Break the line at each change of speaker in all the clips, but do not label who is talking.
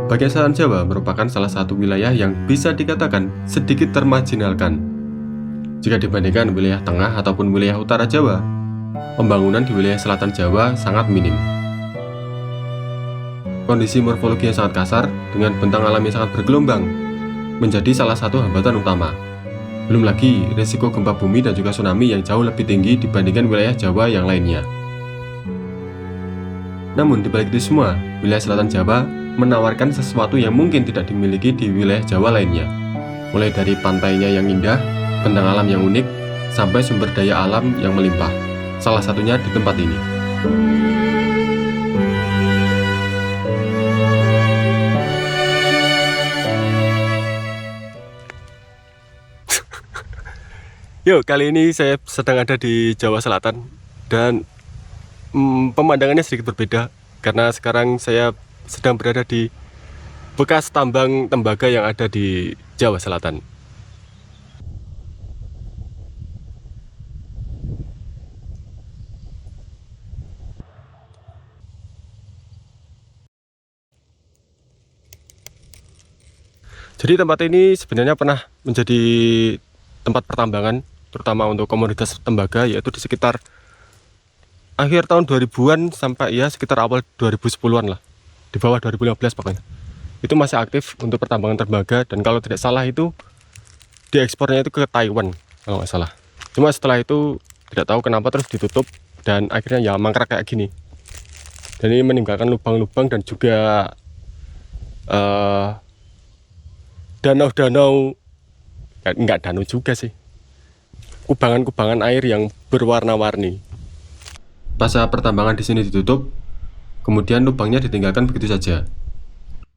Bagian selatan Jawa merupakan salah satu wilayah yang bisa dikatakan sedikit termarginalkan. Jika dibandingkan wilayah tengah ataupun wilayah utara Jawa, pembangunan di wilayah selatan Jawa sangat minim. Kondisi morfologi yang sangat kasar dengan bentang alam yang sangat bergelombang menjadi salah satu hambatan utama. Belum lagi risiko gempa bumi dan juga tsunami yang jauh lebih tinggi dibandingkan wilayah Jawa yang lainnya. Namun dibalik itu semua, wilayah selatan Jawa menawarkan sesuatu yang mungkin tidak dimiliki di wilayah Jawa lainnya. Mulai dari pantainya yang indah, bentang alam yang unik, sampai sumber daya alam yang melimpah. Salah satunya di tempat ini. Yuk, kali ini saya sedang ada di Jawa Selatan dan pemandangannya sedikit berbeda karena sekarang saya sedang berada di bekas tambang tembaga yang ada di Jawa Selatan. Jadi tempat ini sebenarnya pernah menjadi tempat pertambangan, terutama untuk komoditas tembaga, yaitu di sekitar akhir tahun 2000-an sampai ya sekitar awal 2010-an lah. Di bawah 2015 pokoknya. Itu masih aktif untuk pertambangan tembaga, dan kalau tidak salah itu diekspornya itu ke Taiwan kalau nggak salah. Cuma setelah itu tidak tahu kenapa terus ditutup dan akhirnya ya mangkrak kayak gini. Dan ini meninggalkan lubang-lubang dan juga danau-danau, nggak danau juga sih, kubangan-kubangan air yang berwarna-warni. Masa pertambangan di sini ditutup, kemudian lubangnya ditinggalkan begitu saja,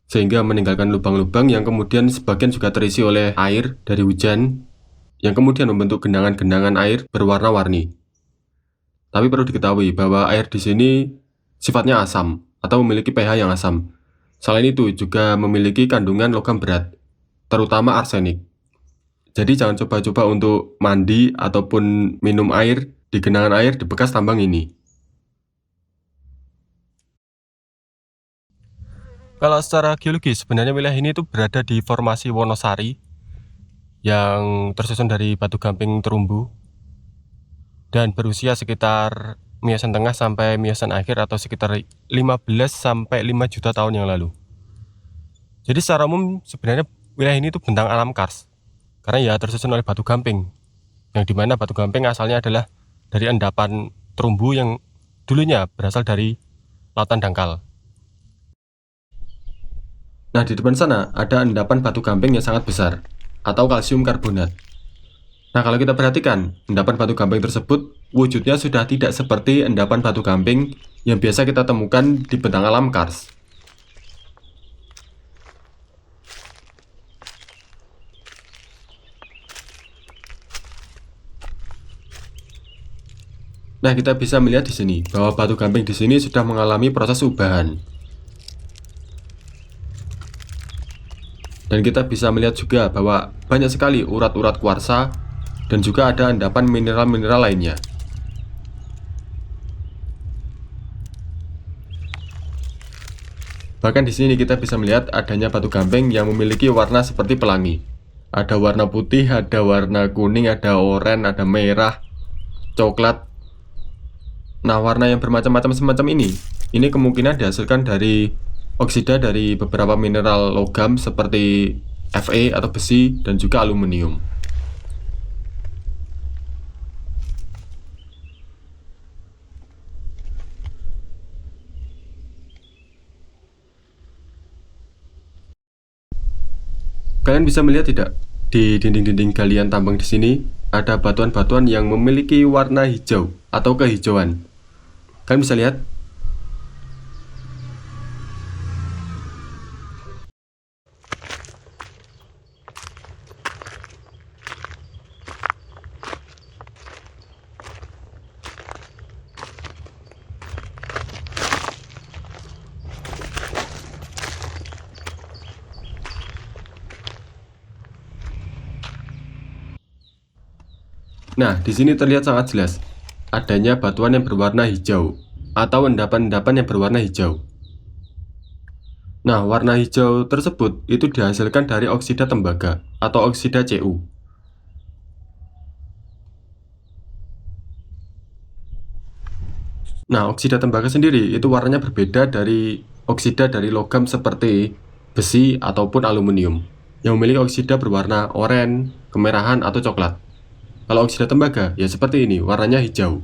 sehingga meninggalkan lubang-lubang yang kemudian sebagian juga terisi oleh air dari hujan, yang kemudian membentuk genangan-genangan air berwarna-warni. Tapi perlu diketahui bahwa air di sini sifatnya asam atau memiliki pH yang asam. Selain itu juga memiliki kandungan logam berat, terutama arsenik. Jadi jangan coba-coba untuk mandi ataupun minum air di genangan air di bekas tambang ini. Kalau secara geologis, sebenarnya wilayah ini itu berada di formasi Wonosari yang tersusun dari batu gamping terumbu dan berusia sekitar Miasan tengah sampai Miasan akhir atau sekitar 15 sampai 5 juta tahun yang lalu. Jadi secara umum sebenarnya wilayah ini itu bentang alam kars karena ya tersusun oleh batu gamping, yang dimana batu gamping asalnya adalah dari endapan terumbu yang dulunya berasal dari lautan dangkal. Nah, di depan sana ada endapan batu gamping yang sangat besar, atau kalsium karbonat. Nah, kalau kita perhatikan, endapan batu gamping tersebut wujudnya sudah tidak seperti endapan batu gamping yang biasa kita temukan di bentang alam kars. Nah, kita bisa melihat di sini bahwa batu gamping di sini sudah mengalami proses ubahan. Dan kita bisa melihat juga bahwa banyak sekali urat-urat kuarsa dan juga ada endapan mineral-mineral lainnya. Bahkan di sini kita bisa melihat adanya batu gamping yang memiliki warna seperti pelangi. Ada warna putih, ada warna kuning, ada oranye, ada merah, coklat. Nah, warna yang bermacam-macam semacam ini kemungkinan dihasilkan dari oksida dari beberapa mineral logam seperti Fe atau besi dan juga aluminium. Kalian bisa melihat tidak? Di dinding-dinding galian tambang di sini ada batuan-batuan yang memiliki warna hijau atau kehijauan. Kalian bisa lihat? Nah, di sini terlihat sangat jelas adanya batuan yang berwarna hijau atau endapan-endapan yang berwarna hijau. Nah, warna hijau tersebut itu dihasilkan dari oksida tembaga atau oksida Cu. Nah, oksida tembaga sendiri itu warnanya berbeda dari oksida dari logam seperti besi ataupun aluminium yang memiliki oksida berwarna oranye, kemerahan, atau coklat. Kalau oksida tembaga ya seperti ini, warnanya hijau.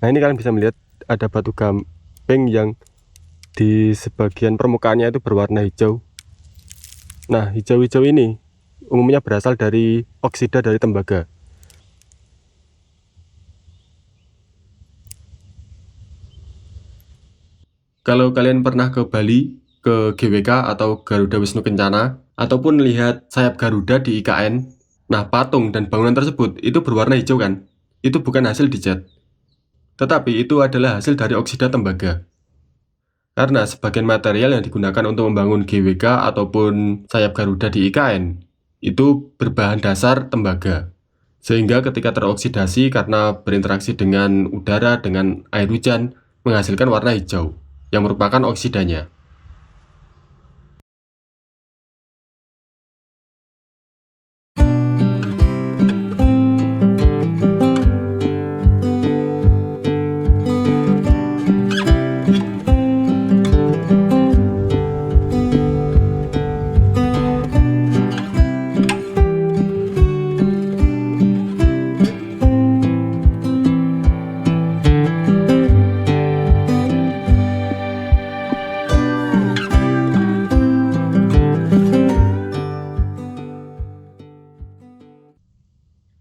Nah, ini kalian bisa melihat ada batu gamping yang di sebagian permukaannya itu berwarna hijau. Nah, hijau-hijau ini umumnya berasal dari oksida dari tembaga. Kalau kalian pernah ke Bali, ke GWK atau Garuda Wisnu Kencana, ataupun lihat sayap Garuda di IKN, nah patung dan bangunan tersebut itu berwarna hijau kan? Itu bukan hasil dicat, tetapi itu adalah hasil dari oksida tembaga. Karena sebagian material yang digunakan untuk membangun GWK ataupun sayap Garuda di IKN itu berbahan dasar tembaga. Sehingga ketika teroksidasi karena berinteraksi dengan udara, dengan air hujan, menghasilkan warna hijau, yang merupakan oksidanya.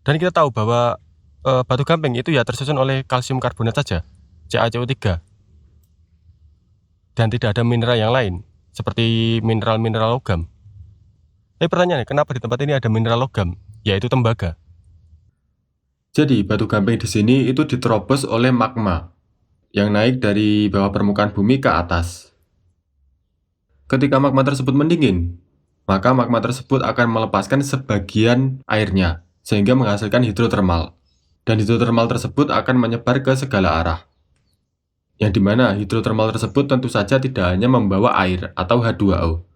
Dan kita tahu bahwa batu gamping itu ya tersusun oleh kalsium karbonat saja, CaCO3. Dan tidak ada mineral yang lain, seperti mineral-mineral logam. Tapi pertanyaannya, kenapa di tempat ini ada mineral logam, yaitu tembaga? Jadi, batu gamping di sini itu diterobos oleh magma yang naik dari bawah permukaan bumi ke atas. Ketika magma tersebut mendingin, maka magma tersebut akan melepaskan sebagian airnya, sehingga menghasilkan hidrotermal. Dan hidrotermal tersebut akan menyebar ke segala arah. Yang dimana hidrotermal tersebut tentu saja tidak hanya membawa air atau H2O,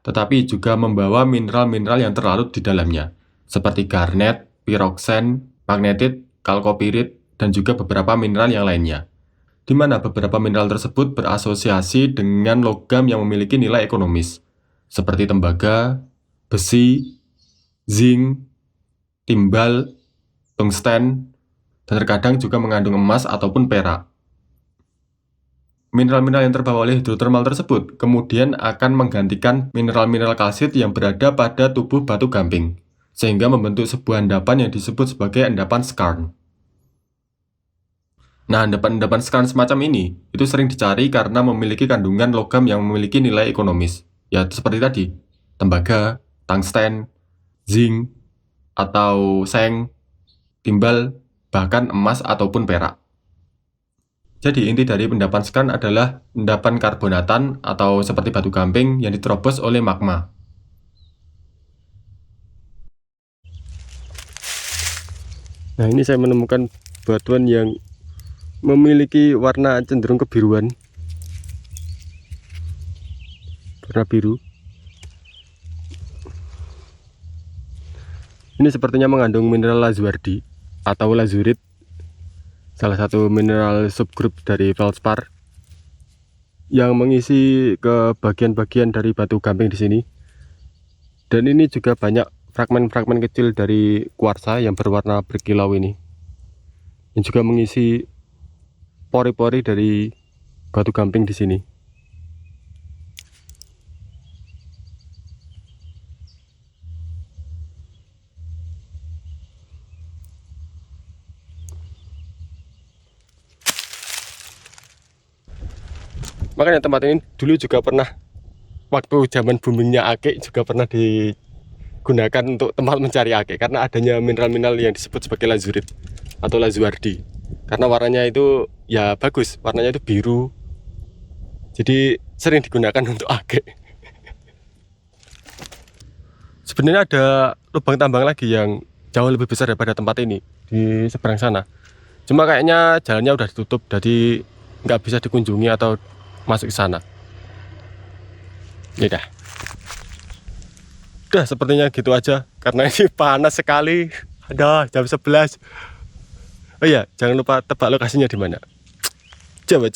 tetapi juga membawa mineral-mineral yang terlarut di dalamnya, seperti garnet, piroksen, magnetit, kalkopirit, dan juga beberapa mineral yang lainnya. Di mana beberapa mineral tersebut berasosiasi dengan logam yang memiliki nilai ekonomis, seperti tembaga, besi, zinc, timbal, tungsten, dan terkadang juga mengandung emas ataupun perak. Mineral-mineral yang terbawa oleh hidrotermal tersebut kemudian akan menggantikan mineral-mineral kalsit yang berada pada tubuh batu gamping, sehingga membentuk sebuah endapan yang disebut sebagai endapan skarn. Nah, endapan-endapan skarn semacam ini itu sering dicari karena memiliki kandungan logam yang memiliki nilai ekonomis, ya seperti tadi, tembaga, tungsten, zinc, atau seng, timbal, bahkan emas ataupun perak. Jadi inti dari endapan skarn adalah endapan karbonatan atau seperti batu gamping yang diterobos oleh magma. Nah, ini saya menemukan batuan yang memiliki warna cenderung kebiruan, warna biru. Ini sepertinya mengandung mineral lazuardi atau lazurit, salah satu mineral subgrup dari feldspar yang mengisi ke bagian-bagian dari batu gamping di sini. Dan ini juga banyak fragmen-fragmen kecil dari kuarsa yang berwarna berkilau ini, yang juga mengisi pori-pori dari batu gamping di sini. Makanya tempat ini dulu juga pernah, waktu zaman boomingnya ake, juga pernah digunakan untuk tempat mencari ake karena adanya mineral-mineral yang disebut sebagai lazurit atau lazuardi. Karena warnanya itu ya bagus, warnanya itu biru, jadi sering digunakan untuk ake. Sebenarnya ada lubang tambang lagi yang jauh lebih besar daripada tempat ini di seberang sana. Cuma kayaknya jalannya udah ditutup, jadi nggak bisa dikunjungi atau masuk ke sana. Ya udah sepertinya gitu aja karena ini panas sekali. Ada jam 11. Oh iya, jangan lupa tebak lokasinya di mana. Coba.